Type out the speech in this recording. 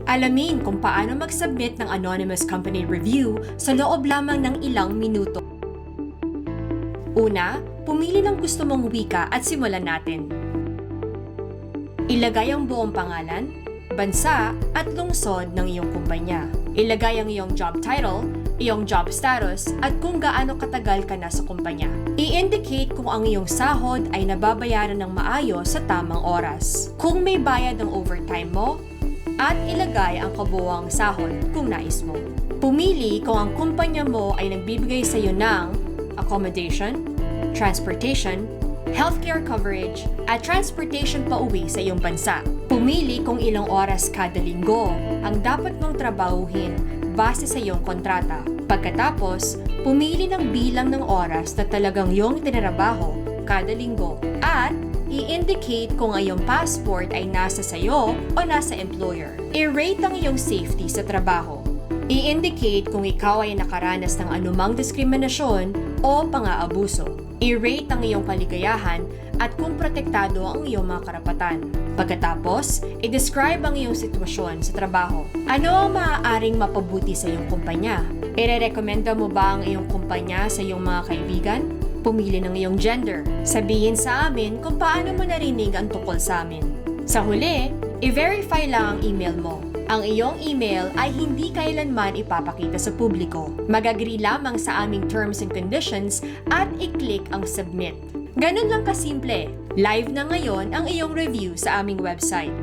Alamin kung paano mag-submit ng anonymous company review sa loob lamang ng ilang minuto. Una, pumili ng gusto mong wika at simulan natin. Ilagay ang buong pangalan, bansa at lungsod ng iyong kumpanya. Ilagay ang iyong job title, iyong job status at kung gaano katagal ka na sa kumpanya. I-indicate kung ang iyong sahod ay nababayaran ng maayos sa tamang oras. Kung may bayad ng overtime mo, at ilagay ang kabuuang sahod kung nais mo. Pumili kung ang kumpanya mo ay nagbibigay sa iyo ng accommodation, transportation, healthcare coverage, at transportation pauwi sa iyong bansa. Pumili kung ilang oras kada linggo ang dapat mong trabahuhin base sa iyong kontrata. Pagkatapos, pumili ng bilang ng oras na talagang iyong tinarabaho kada linggo at i-indicate kung ang iyong passport ay nasa sayo o nasa employer. I-rate ang iyong safety sa trabaho. I-indicate kung ikaw ay nakaranas ng anumang diskriminasyon o pang-aabuso. I-rate ang iyong kaligayahan at kung protektado ang iyong mga karapatan. Pagkatapos, i-describe ang iyong sitwasyon sa trabaho. Ano ang maaaring mapabuti sa iyong kumpanya? Ire-rekomenda mo ba ang iyong kumpanya sa iyong mga kaibigan? Pumili ng iyong gender. Sabihin sa amin kung paano mo narinig ang tungkol sa amin. Sa huli, i-verify lang ang email mo. Ang iyong email ay hindi kailanman ipapakita sa publiko. Mag-agree lamang sa aming terms and conditions at i-click ang submit. Ganun lang kasimple. Live na ngayon ang iyong review sa aming website.